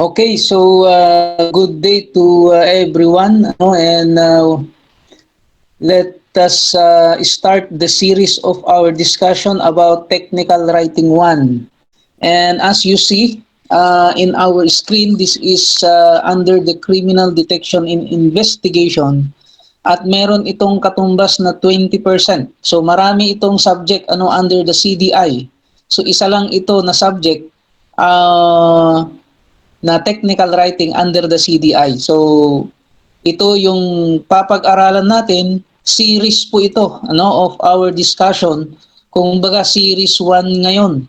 Okay, so good day to everyone, and let us start the series of our discussion about Technical Writing 1. And as you see in our screen, this is under the Criminal Detection and Investigation at meron itong katumbas na 20%. So marami itong subject under the CDI. So isa lang ito na subject uh, na technical writing under the CDI. So ito yung papag-aralan natin, series po ito of our discussion. Kung baga series 1 ngayon,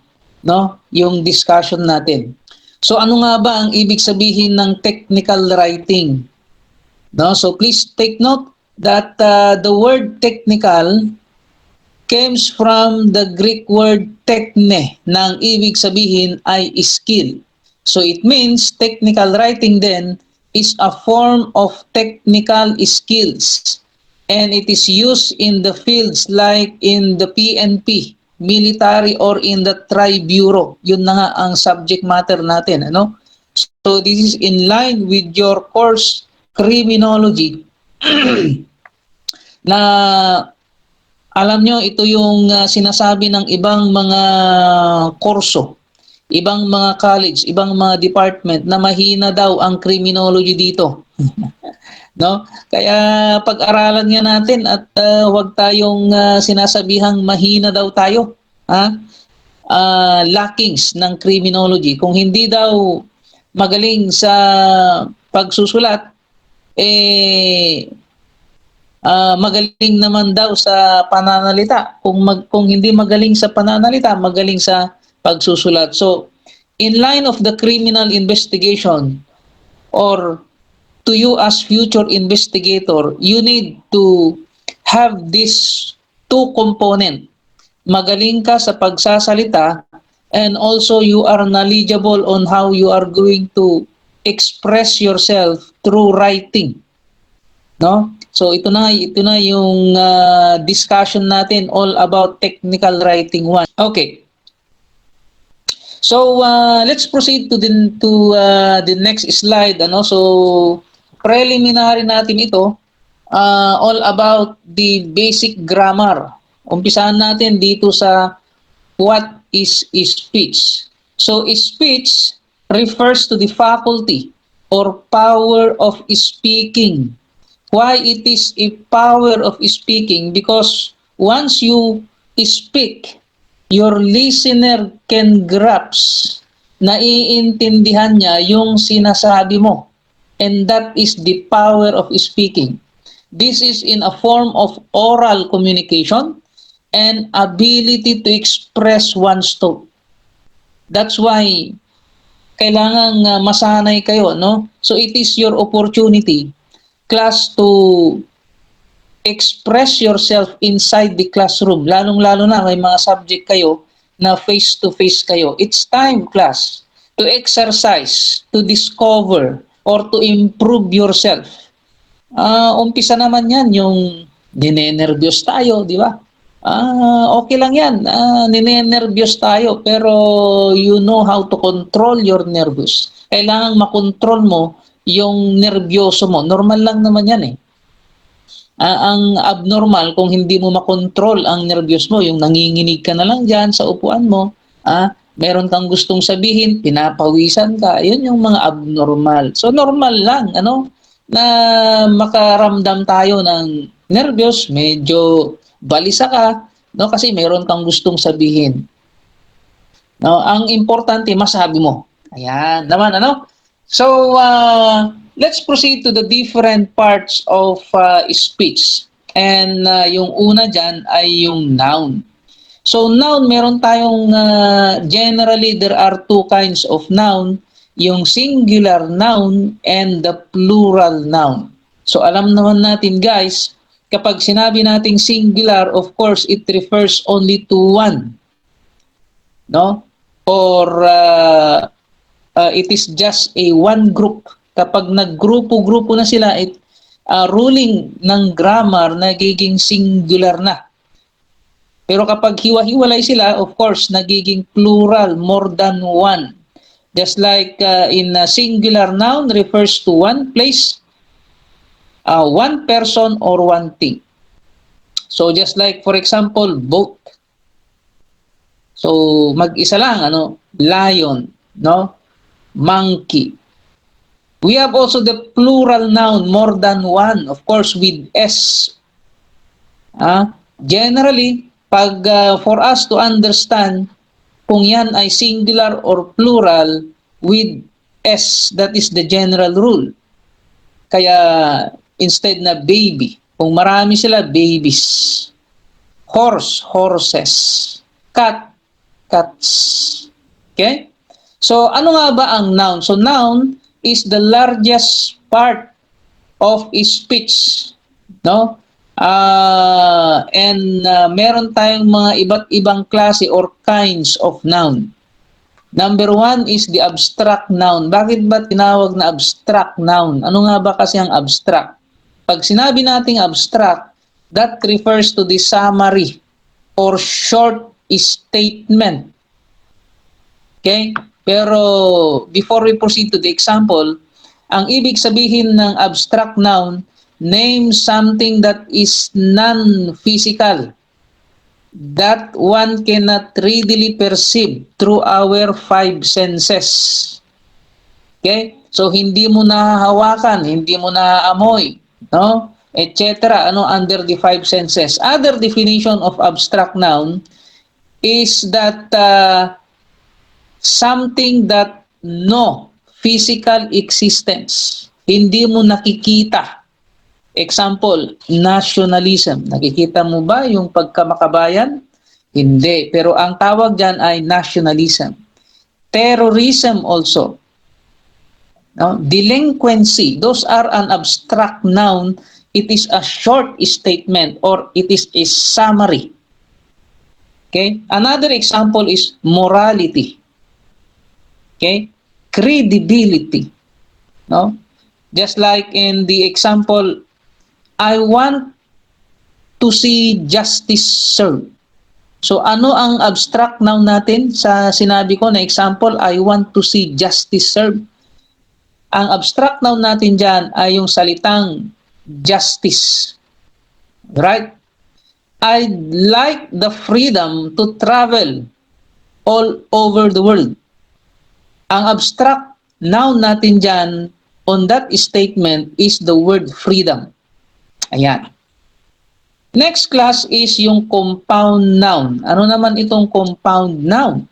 yung discussion natin. So ano nga ba ang ibig sabihin ng technical writing? So please take note that the word technical comes from the Greek word techne, na ang ibig sabihin ay skill. So it means technical writing then is a form of technical skills, and it is used in the fields like in the PNP, military, or in the tri-bureau. Yun na nga ang subject matter natin. So this is in line with your course criminology na alam nyo, ito yung sinasabi ng ibang mga kurso, ibang mga college, ibang mga department na mahina daw ang criminology dito. Kaya pag-aralan nga natin at huwag tayong sinasabihang mahina daw tayo. Lackings ng criminology. Kung hindi daw magaling sa pagsusulat, magaling naman daw sa pananalita. Kung hindi magaling sa pananalita, magaling sa pagsusulat. So, in line of the criminal investigation, or to you as future investigator, you need to have this two component. Magaling ka sa pagsasalita, and also you are knowledgeable on how you are going to express yourself through writing. So ito na yung discussion natin all about technical writing 1. Okay. So let's proceed to the next slide. So preliminary natin ito, all about the basic grammar. Umpisahan natin dito sa what is speech. So speech refers to the faculty or power of speaking. Why it is a power of speaking? Because once you speak, your listener can grasp, naiintindihan niya yung sinasabi mo. And that is the power of speaking. This is in a form of oral communication and ability to express one's thought. That's why kailangan masanay kayo, So it is your opportunity, class, to express yourself inside the classroom. Lalong-lalo na may mga subject kayo na face-to-face kayo. It's time, class, to exercise, to discover, or to improve yourself. Umpisa naman yan, yung dinenervyos tayo, di ba? Okay lang yan, ninenervyos tayo, pero you know how to control your nervous. Kailangan makontrol mo yung nerbyoso mo. Normal lang naman yan ang abnormal kung hindi mo makontrol ang nervyos mo, yung nanginginig ka na lang dyan sa upuan mo, meron kang gustong sabihin, pinapawisan ka, yun yung mga abnormal. So normal lang, na makaramdam tayo ng nervyos, medyo balisa ka, kasi meron kang gustong sabihin. Ang importante, masabi mo. Ayan, naman, So, let's proceed to the different parts of speech. And yung una dyan ay yung noun. So, noun, meron tayong, generally, there are two kinds of noun, yung singular noun and the plural noun. So, alam naman natin, guys, kapag sinabi nating singular, of course, it refers only to one. Or it is just a one group. Kapag naggrupo-grupo na sila, ruling ng grammar nagiging singular na. Pero kapag hiwa-hiwalay sila, of course, nagiging plural, more than one. Just like in a singular noun refers to one place, one person, or one thing. So just like for example, boat. So mag-isa lang, lion, no? Monkey. We have also the plural noun, more than one, of course with S. Generally, pag for us to understand kung yan ay singular or plural with S, that is the general rule. Kaya instead na baby, kung marami sila, babies. Horse, horses. Cat, cats. Okay? So, ano nga ba ang noun? So, noun is the largest part of speech, no? Meron tayong mga iba't ibang klase or kinds of noun. Number one is the abstract noun. Bakit ba tinawag na abstract noun? Ano nga ba kasi ang abstract? Pag sinabi nating abstract, that refers to the summary or short statement. Okay? Pero before we proceed to the example, ang ibig sabihin ng abstract noun, name something that is non-physical, that one cannot readily perceive through our five senses. Okay? So hindi mo nahahawakan, hindi mo naaamoy, no? Etc. Under the five senses. Other definition of abstract noun is that something that no physical existence. Hindi mo nakikita. Example, nationalism. Nakikita mo ba yung pagkamakabayan? Hindi. Pero ang tawag dyan ay nationalism. Terrorism also. No? Delinquency. Those are an abstract noun. It is a short statement or it is a summary. Okay? Another example is morality. Okay? Credibility. No? Just like in the example, I want to see justice served. So ano ang abstract noun natin sa sinabi ko na example, I want to see justice served? Ang abstract noun natin dyan ay yung salitang justice. Right? I'd like the freedom to travel all over the world. Ang abstract noun natin dyan on that statement is the word freedom. Ayan. Next class is yung compound noun. Ano naman itong compound noun?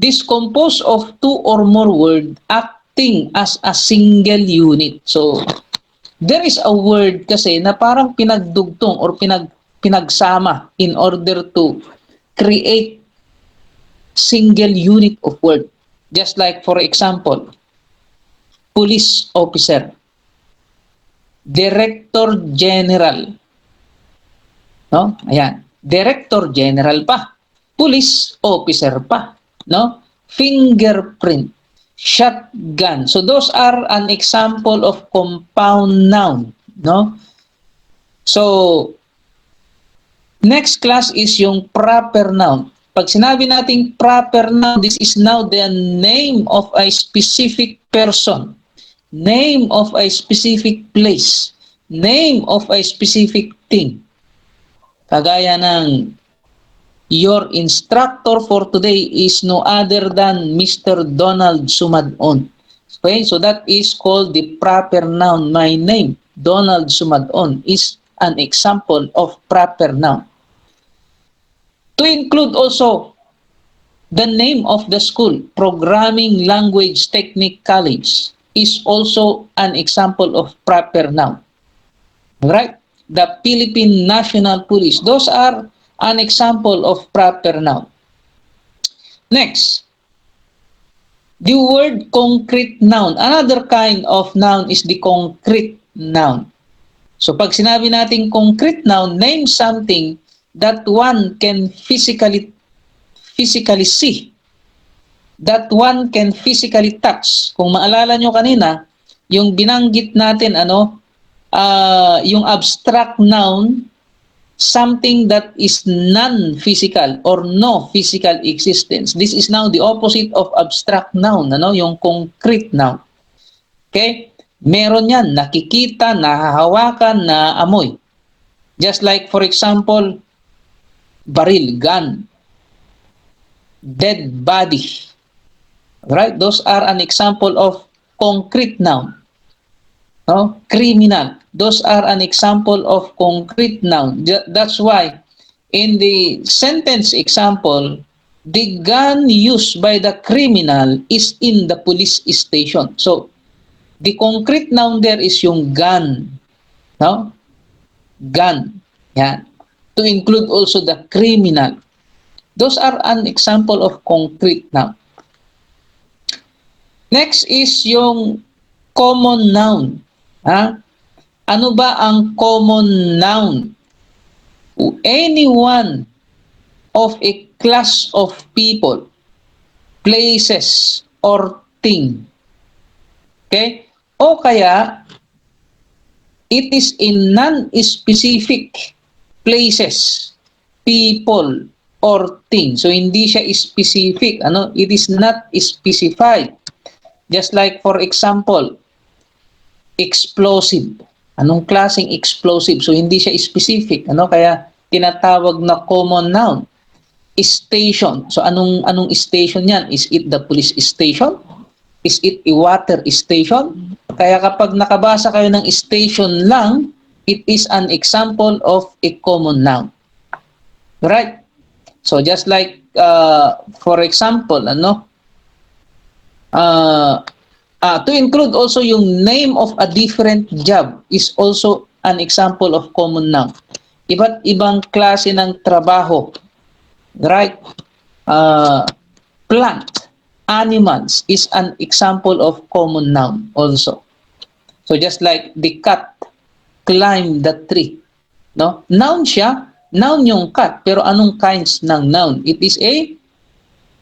This composed of two or more words acting as a single unit. So, there is a word kasi na parang pinagdugtong or pinagsama in order to create single unit of word. Just like for example, police officer, director general. No? Ayan. Director general pa. Police officer pa. No? Fingerprint. Shotgun. So those are an example of compound noun. No? So, next class is yung proper noun. Pag sinabi nating proper noun, this is now the name of a specific person, name of a specific place, name of a specific thing. Kagaya ng your instructor for today is no other than Mr. Donald Sumadon. Okay, so that is called the proper noun. My name, Donald Sumadon, is an example of proper noun. To include also the name of the school, Programming Language Technique College, is also an example of proper noun. Right? The Philippine National Police. Those are an example of proper noun. Next, the word concrete noun. Another kind of noun is the concrete noun. So pag sinabi natin concrete noun, name something that one can physically see, that one can physically touch. Kung maalala nyo kanina, yung binanggit natin yung abstract noun something that is non-physical or no physical existence. This is now the opposite of abstract noun, ano? Yung concrete noun. Okay? Meron yan, nakikita, nahahawakan, naamoy. Just like, for example, baril, gun, dead body. Right? Those are an example of concrete noun. No? Criminal. Those are an example of concrete noun. That's why in the sentence example, the gun used by the criminal is in the police station. So, the concrete noun there is yung gun. No? Gun. Yan. To include also the criminal. Those are an example of concrete noun. Next is yung common noun. Ha? Ano ba ang common noun? Any one of a class of people, places, or thing. Okay? O kaya, it is in non-specific places, people, or thing. So, hindi siya specific. Ano? It is not specified. Just like, for example, explosive. Anong klaseng explosive? So, hindi siya specific. Ano? Kaya, tinatawag na common noun. Station. So, anong station yan? Is it the police station? Is it a water station? Kaya kapag nakabasa kayo ng station lang, it is an example of a common noun. Right? So, just like, for example, to include also yung name of a different job is also an example of common noun. Iba't ibang klase ng trabaho. Right? Plant, animals is an example of common noun also. So just like the cat climbed the tree. No? Noun siya, noun yung cat, pero anong kinds ng noun? It is a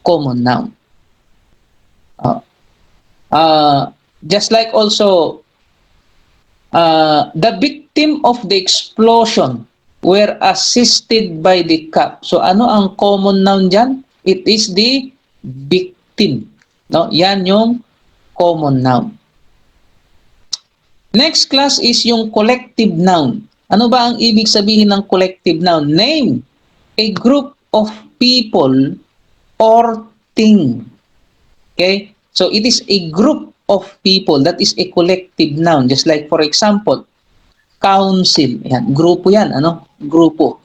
common noun. Just like also the victim of the explosion were assisted by the cop. So ano ang common noun dyan? It is the victim. No? Yan yung common noun. Next class is yung collective noun. Ano ba ang ibig sabihin ng collective noun? Name a group of people or thing. Okay? So it is a group of people. That is a collective noun. Just like for example, council. Yan, grupo yan. Ano? Grupo.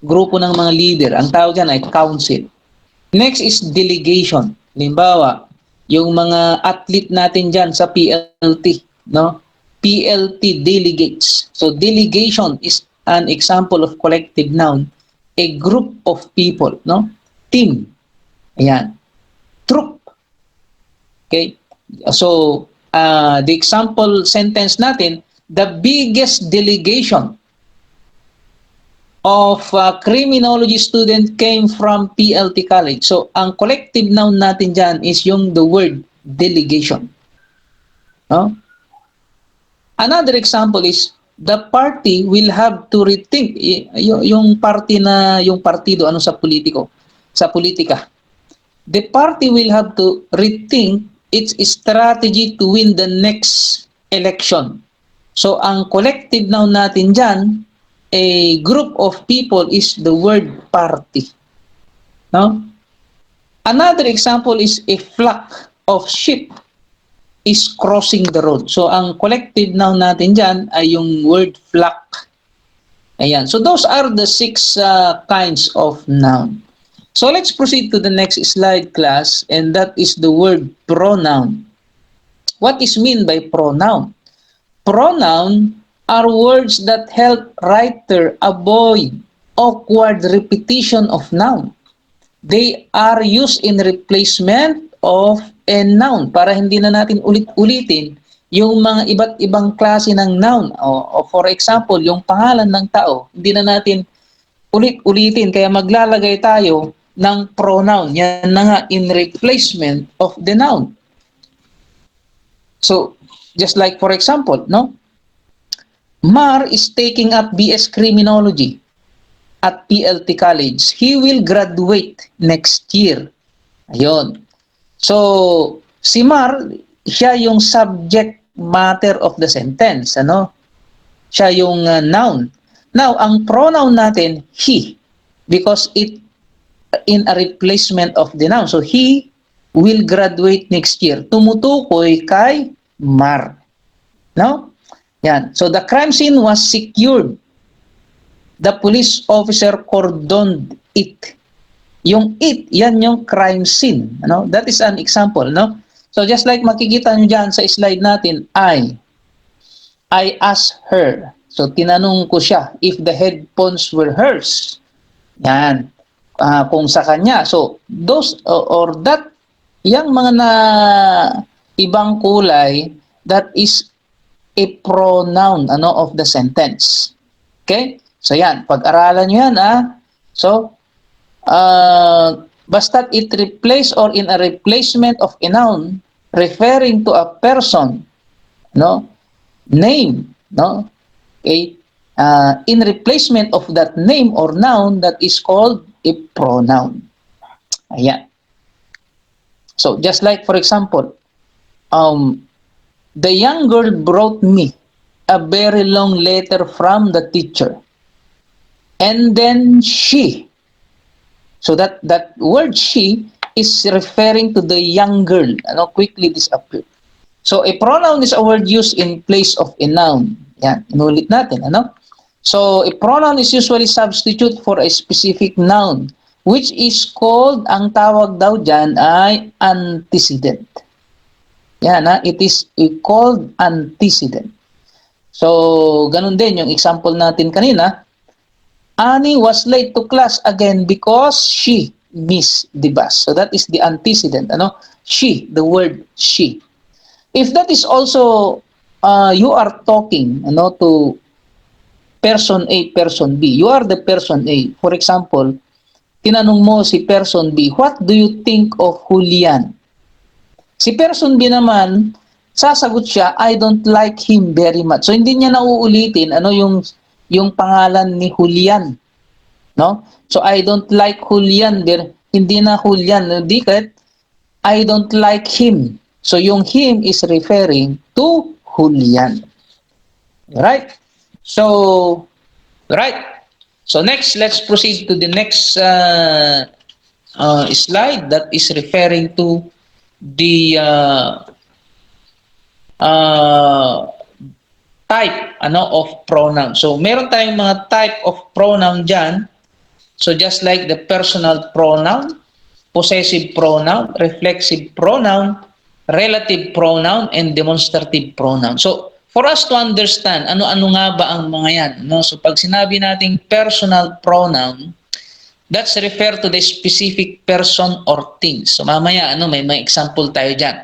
Grupo ng mga leader. Ang tawag dyan ay council. Next is delegation. Halimbawa, yung mga athlete natin dyan sa PLT. No? PLT delegates. So delegation is an example of collective noun. A group of people. No? Team. Ayan. Troop. Okay? So, the example sentence natin, the biggest delegation of criminology student came from PLT College. So, ang collective noun natin dyan is yung the word delegation. No? Another example is, the party will have to rethink. Yung party na, yung partido, ano sa politiko, sa politika. The party will have to rethink its strategy to win the next election. So, ang collective noun natin dyan, a group of people is the word party. No? Another example is a flock of sheep is crossing the road. So, ang collective noun natin dyan ay yung word flock. Ayan. So, those are the 6 kinds of noun. So, let's proceed to the next slide, class, and that is the word pronoun. What is mean by pronoun? Pronoun are words that help writer avoid awkward repetition of noun. They are used in replacement of a noun para hindi na natin ulit-ulitin yung mga iba't ibang klase ng noun. O for example, yung pangalan ng tao, hindi na natin ulit-ulitin kaya maglalagay tayo ng pronoun. Yan na nga, in replacement of the noun. So, just like for example, no? Mar is taking up BS Criminology. at PLT College. He will graduate next year. Ayun. So, si Mar, siya yung subject matter of the sentence, ano? Siya yung noun. Now, ang pronoun natin, he, because it in a replacement of the noun. So, he will graduate next year. Tumutukoy kay Mar. No? Yan. So, the crime scene was secured. The police officer cordoned it. Yung it, yan yung crime scene. Ano? That is an example. No? So, just like makikita nyo dyan sa slide natin, I asked her. So, tinanong ko siya if the headphones were hers. Yan. Kung sa kanya. So, those or that, yung mga na ibang kulay, that is a pronoun of the sentence. Okay? So, yan. Pag-aralan nyo yan, So, basta't it replace or in a replacement of a noun referring to a person, name, okay, in replacement of that name or noun, that is called a pronoun. Ayan. So, just like, for example, the young girl brought me a very long letter from the teacher. And then she. So, that word she is referring to the young girl. Quickly disappeared. So, a pronoun is a word used in place of a noun. Yan, inulit natin, So, a pronoun is usually substitute for a specific noun, which is called, ang tawag daw dyan ay antecedent. Yan, it is called antecedent. So, ganun din yung example natin kanina. Annie was late to class again because she missed the bus. So, that is the antecedent, She, the word she. If that is also, you are talking, to person A, person B. You are the person A. For example, tinanong mo si person B, what do you think of Julian? Si person B naman, sasagot siya, I don't like him very much. So, hindi niya nauulitin, yung pangalan ni Julian. No? So, I don't like Julian. Hindi na Julian. Dikit, I don't like him. So, yung him is referring to Julian. Right? So, right. So, next, let's proceed to the next slide that is referring to the type of pronoun. So, meron tayong mga type of pronoun dyan. So, just like the personal pronoun, possessive pronoun, reflexive pronoun, relative pronoun, and demonstrative pronoun. So, for us to understand, ano-ano nga ba ang mga yan? So, pag sinabi nating personal pronoun, that's refer to the specific person or thing. So, mamaya, may mga example tayo dyan.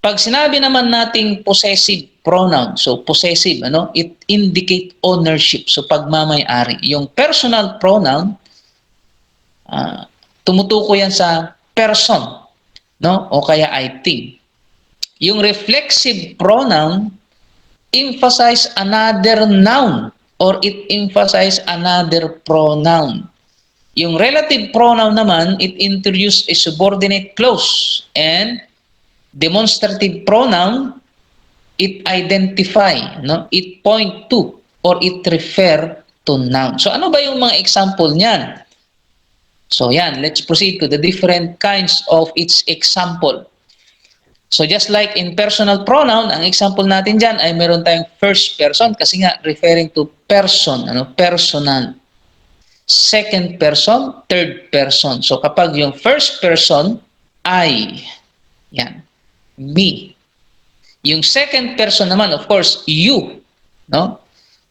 Pag sinabi naman nating possessive pronoun, so possessive, it indicate ownership, so pagmamay-ari. Yung personal pronoun, tumutukoy yan sa person, o kaya I think. Yung reflexive pronoun, emphasize another noun or it emphasize another pronoun. Yung relative pronoun naman, it introduce a subordinate clause, and demonstrative pronoun, it identify, it point to, or it refer to noun. So, ano ba yung mga example niyan? So, yan, let's proceed to the different kinds of its example. So, just like in personal pronoun, ang example natin dyan ay meron tayong first person kasi nga referring to person, personal. Second person, third person. So, kapag yung first person, I, yan, me. Yung second person naman, of course, you.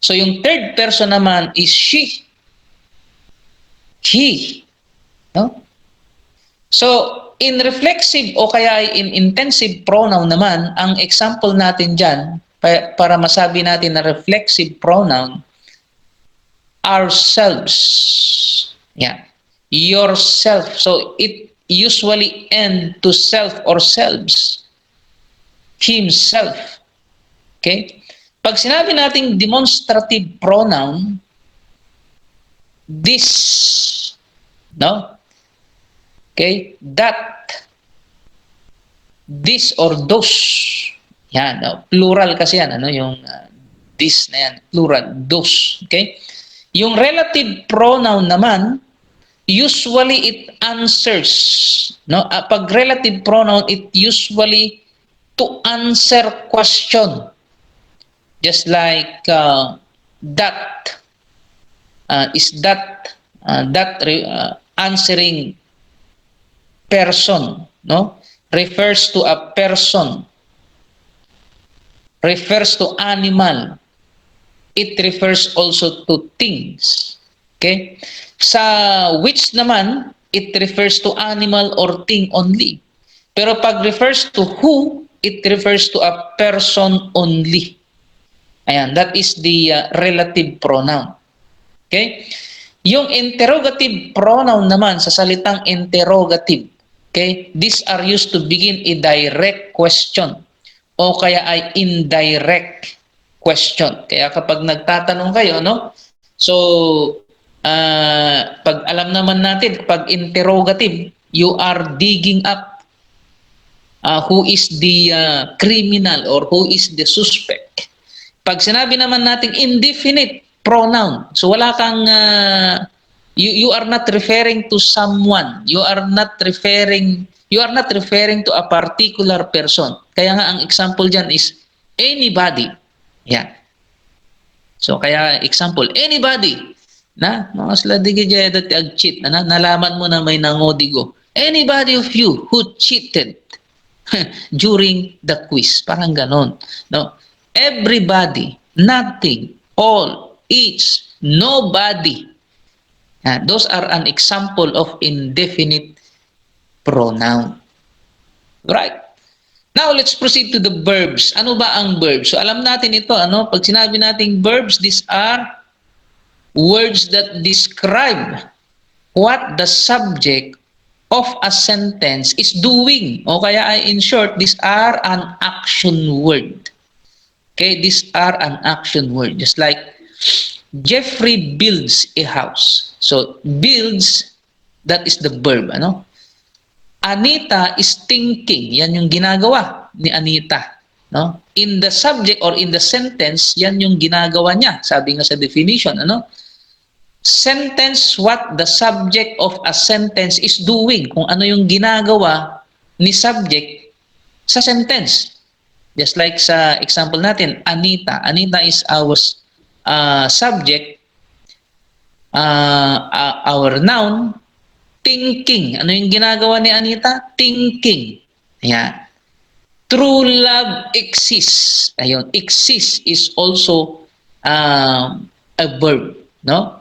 So, yung third person naman is she. He. So, in reflexive o kaya in intensive pronoun naman, ang example natin dyan, para masabi natin na reflexive pronoun, ourselves. Yan. Yourself. So, it usually end to self or selves. Himself. Okay? Pag sinabi nating demonstrative pronoun, this, no? Okay? That, this or those. Yan, no? Plural kasi yan, ano? Yung this na yan, plural, those. Okay? Yung relative pronoun naman, usually it answers, no? Pag relative pronoun, it usually to answer question. Just like that, is that answering person, no? Refers to a person, refers to animal, it refers also to things. Okay? Sa which naman, it refers to animal or thing only. Pero pag refers to who, it refers to a person only. Ayan, that is the relative pronoun. Okay? Yung interrogative pronoun naman sa salitang interrogative, okay? These are used to begin a direct question o kaya ay indirect question. Kaya kapag nagtatanong kayo, no? So, pag alam naman natin, pag interrogative, you are digging up who is the criminal or who is the suspect. Pag sinabi naman natin indefinite pronoun, so wala kang you are not referring to someone, you are not referring to a particular person. Kaya nga ang example diyan is anybody. Yeah. So kaya example, anybody na mga sladige dati ag cheat na nalaman mo na may nangodigo. Anybody of you who cheated during the quiz, parang ganon, no? Everybody, nothing, all, each, nobody. Those are an example of indefinite pronoun. Right? Now, let's proceed to the verbs. Ano ba ang verbs? So, alam natin ito, ano? Pag sinabi nating verbs, these are words that describe what the subject of a sentence is doing. O kaya ay, in short, these are an action word. Okay, these are an action word. Just like, Jeffrey builds a house. So, builds, that is the verb, ano? Anita is thinking. Yan yung ginagawa ni Anita. No? In the subject or in the sentence, yan yung ginagawa niya. Sabi nga sa definition, ano? Sentence what the subject of a sentence is doing. Kung ano yung ginagawa ni subject sa sentence. Just like sa example natin, Anita. Anita is our subject, our noun, thinking. Ano yung ginagawa ni Anita? Thinking. Ayan. True love exists. Ayun. Exists is also a verb. No?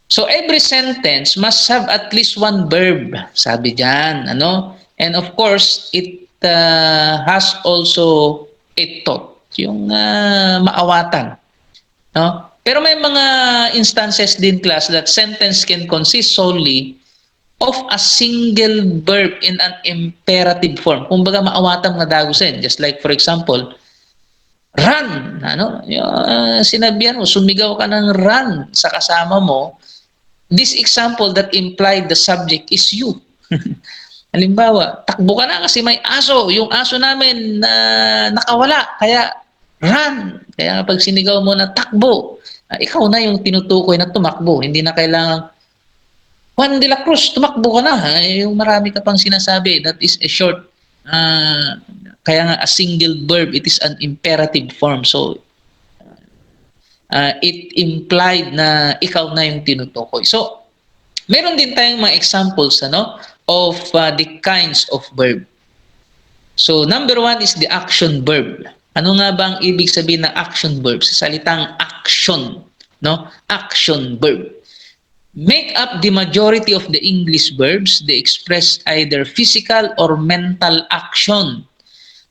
So, every sentence must have at least one verb. Sabi dyan. Ano? And of course, it has also a thought. Yung maawatan. No? Pero may mga instances din, class, that sentence can consist solely of a single verb in an imperative form. Kumbaga maawatan nga dagusin. Just like, for example, run. Ano? Sinabihan mo, sumigaw ka ng run sa kasama mo. This example that implied the subject is you. Halimbawa, takbo ka na kasi may aso. Yung aso namin nakawala. Kaya run. Kaya pag sinigaw mo na takbo, ikaw na yung tinutukoy na tumakbo. Hindi na kailangan, Juan de la Cruz, tumakbo ka na. Yung marami ka pang sinasabi. That is a short, kaya nga a single verb, it is an imperative form. So, it implied na ikaw na yung tinutukoy. So, meron din tayong mga examples of the kinds of verb. So, number one is the action verb. Ano nga ba ang ibig sabihin ng action verb? Sa salitang action, no? Action verb. Make up the majority of the English verbs. They express either physical or mental action.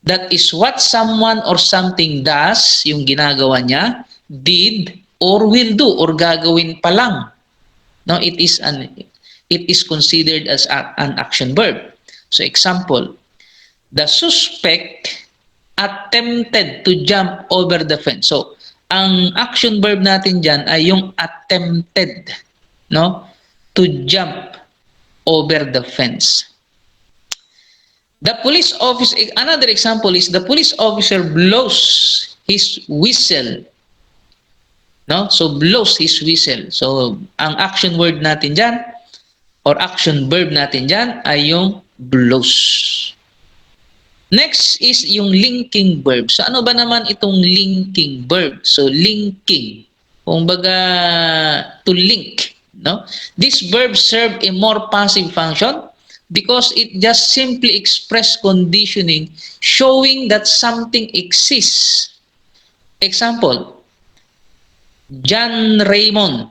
That is what someone or something does, yung ginagawa niya, did, or will do, or gagawin pa lang. No, it is considered as an action verb. So, example, the suspect attempted to jump over the fence. So, ang action verb natin dyan ay yung attempted. no, to jump over the fence. The police officer, another example is the police officer blows his whistle. No? So, blows his whistle. So, ang action word natin dyan, or action verb natin dyan, ay yung blows. Next is yung linking verb. So, ano ba naman itong linking verb? So, linking. Kumbaga, to link. No? This verb serve a more passive function because it just simply express conditioning showing that something exists. Example, John Raymond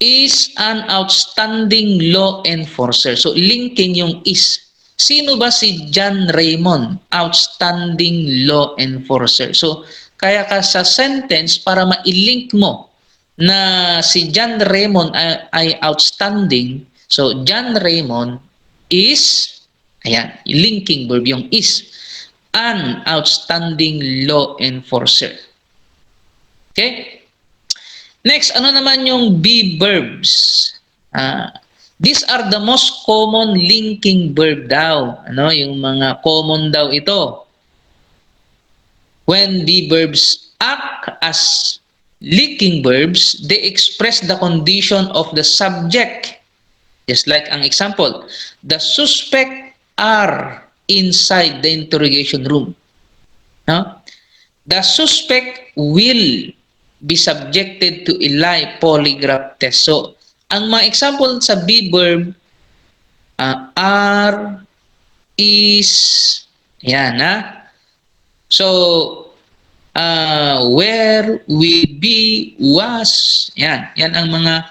is an outstanding law enforcer. So, linking yung is. Sino ba si John Raymond? Outstanding law enforcer. So, kaya ka sa sentence para ma-link mo na si John Raymond ay outstanding. So, John Raymond is, ayan, linking verb yung is, an outstanding law enforcer. Okay? Next, ano naman yung be verbs? These are the most common linking verb daw. Ano, yung mga common daw ito. When be verbs act as linking verbs, they express the condition of the subject. Just like ang example, the suspect are inside the interrogation room. No? The suspect will be subjected to a lie polygraph test. So, ang mga example sa be verb, are, is, yan ha. So, where, will be, was, yan. Yan ang mga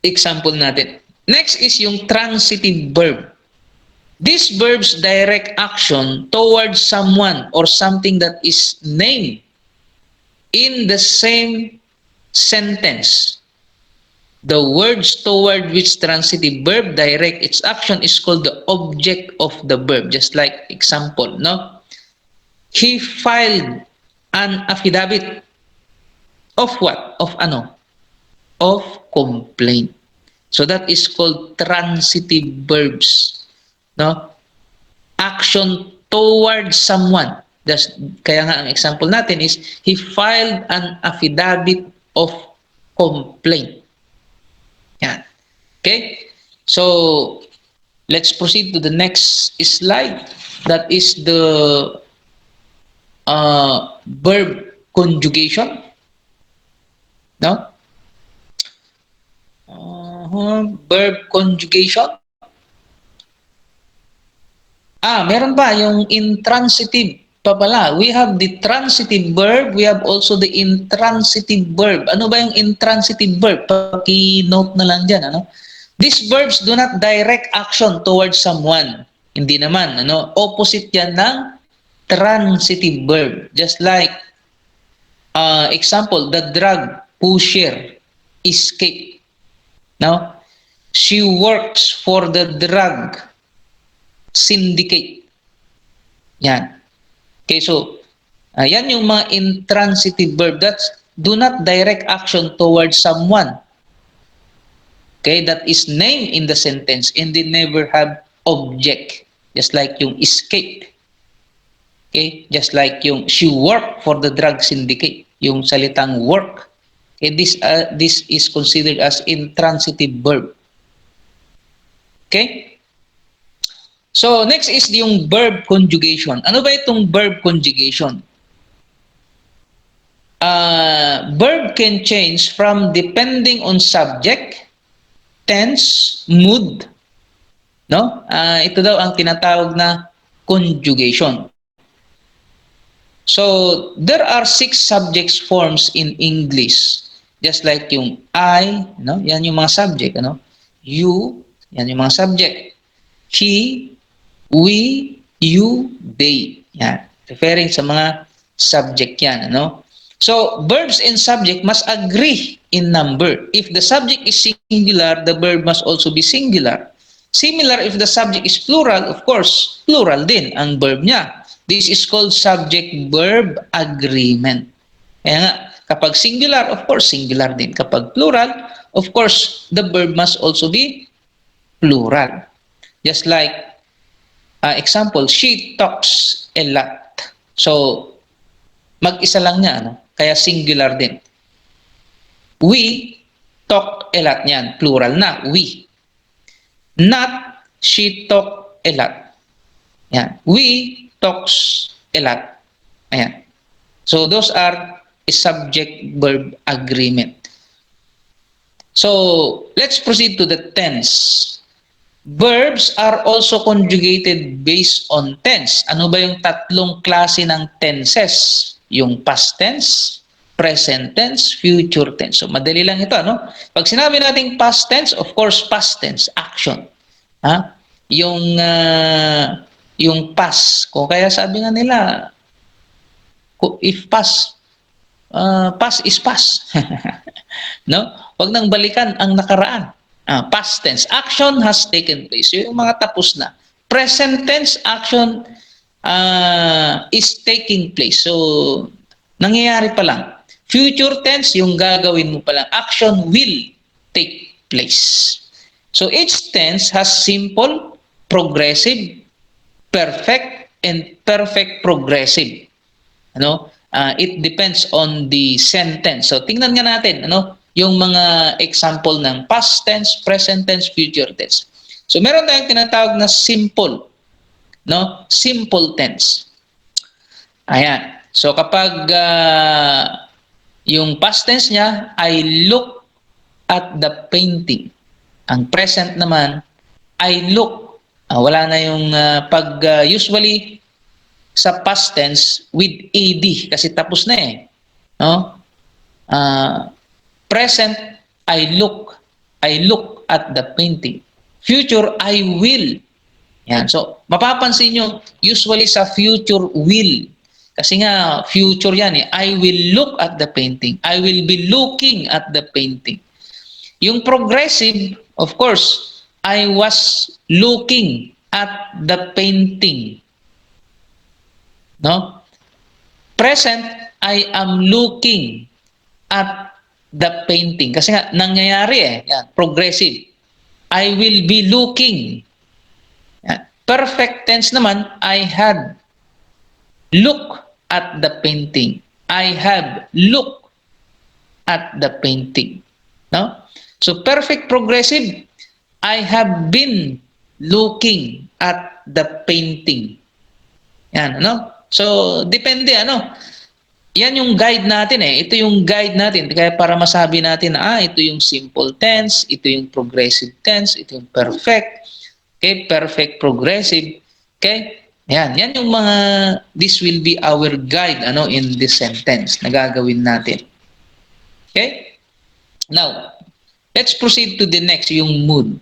example natin. Next is yung transitive verb. These verbs direct action towards someone or something that is named in the same sentence. The words toward which transitive verb direct its action is called the object of the verb. Just like example, no? He filed an affidavit of what? Of ano? Of complaint. So that is called transitive verbs. No? Action towards someone. Kaya nga ang example natin is, he filed an affidavit of complaint. Yan. Okay? So, let's proceed to the next slide. That is the verb conjugation. No? Verb conjugation. Meron pa yung intransitive pa pala. We have the transitive verb, we have also the intransitive verb. Ano ba yung intransitive verb? Paki-note na lang dyan. Ano? These verbs do not direct action towards someone. Hindi naman. Ano? Opposite yan ng transitive verb. Just like, example, the drug pusher escaped. Now, she works for the drug syndicate. Yan. Okay, so, yan yung mga intransitive verb that do not direct action towards someone. Okay, that is named in the sentence and they never have object. Just like yung escape. Okay, just like yung she worked for the drug syndicate. Yung salitang work. Okay, this is considered as intransitive verb. Okay? So, next is yung verb conjugation. Ano ba itong verb conjugation? Verb can change from depending on subject, tense, mood. No? Ito daw ang tinatawag na conjugation. So, there are 6 subjects forms in English. Just like yung I, no? Yan yung mga subject, ano? You, yan yung mga subject. He, we, you, they. Yan. Referring sa mga subject yan, ano? So, verbs and subject must agree in number. If the subject is singular, the verb must also be singular. Similar, if the subject is plural, of course, plural din ang verb niya. This is called subject-verb agreement. Kaya nga, kapag singular, of course, singular din. Kapag plural, of course, the verb must also be plural. Just like, example, she talks a lot. So, mag-isa lang niya, ano? Kaya singular din. We talk a lot, niyan, plural na, we. Not she talk a lot. Yan. We talks a lot. Ayan. So, those are a subject-verb agreement. So, let's proceed to the tense. Verbs are also conjugated based on tense. Ano ba yung tatlong klase ng tenses? Yung past tense, present tense, future tense. So, madali lang ito, ano? Pag sinabi nating past tense, of course, past tense, action. Ha? Yung past. Kung kaya sabi nga nila, if past, past is past. No? Huwag nang balikan ang nakaraan. Past tense, action has taken place. Yung mga tapos na. Present tense, action is taking place. So, nangyayari pa lang. Future tense, yung gagawin mo pa lang. Action will take place. So, each tense has simple, progressive, perfect, and perfect progressive. Ano? It depends on the sentence. So, tingnan nga natin, ano? Yung mga example ng past tense, present tense, future tense. So, meron tayong tinatawag na simple, no? Simple tense. Ayan. So, kapag yung past tense niya, I look at the painting. Ang present naman, I look. Wala na yung usually sa past tense with ed kasi tapos na eh. No? Present, I look at the painting. Future, I will. Yan. So, mapapansin nyo, usually sa future will. Kasi nga, future yan eh. I will look at the painting. I will be looking at the painting. Yung progressive, of course, I was looking at the painting. No? Present, I am looking at the painting. Kasi nga, nangyayari eh. Yan, progressive. I will be looking. Yan. Perfect tense naman, I had look at the painting. I have looked at the painting. No? So, perfect progressive, I have been looking at the painting. Yan, ano? So, depende, ano? Yan yung guide natin eh. Ito yung guide natin. Kaya para masabi natin na ito yung simple tense, ito yung progressive tense, ito yung perfect. Okay, perfect progressive. Okay? Yan yung mga this will be our guide in this sentence na gagawin natin. Okay? Now, let's proceed to the next, yung mood.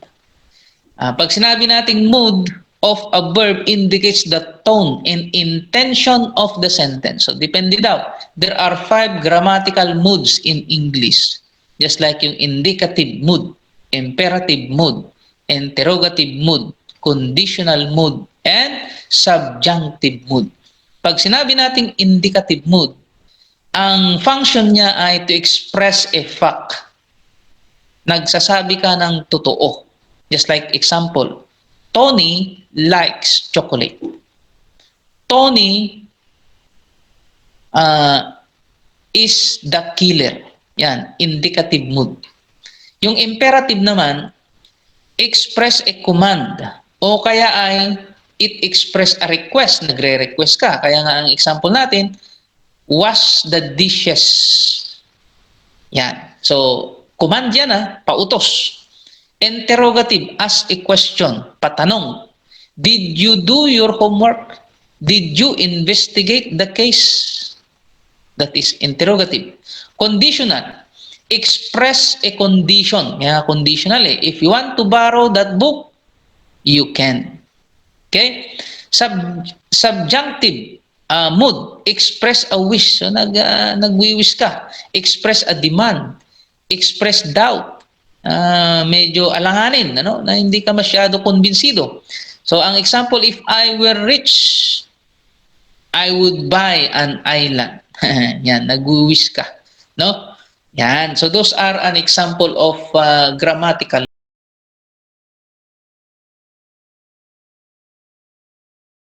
Pag sinabi nating mood of a verb indicates the tone and intention of the sentence. So, depende daw. There are 5 grammatical moods in English. Just like yung indicative mood, imperative mood, interrogative mood, conditional mood, and subjunctive mood. Pag sinabi nating indicative mood, ang function niya ay to express a fact. Nagsasabi ka ng totoo. Just like example, Tony likes chocolate. Tony is the killer. Yan, indicative mood. Yung imperative naman, express a command. O kaya ay it express a request. Nagre-request ka. Kaya nga ang example natin, wash the dishes. Yan. So, command yan pautos. Interrogative, ask a question, patanong. Did you do your homework? Did you investigate the case? That is interrogative. Conditional, express a condition. Conditional eh. If you want to borrow that book, you can. Okay? Subjunctive mood, express a wish. So nagwi-wish ka. Express a demand. Express doubt. Medyo alanganin, na hindi ka masyado kumbinsido. So, ang example, if I were rich, I would buy an island. Yan, nag-wish ka. No? Yan. So those are an example of grammatical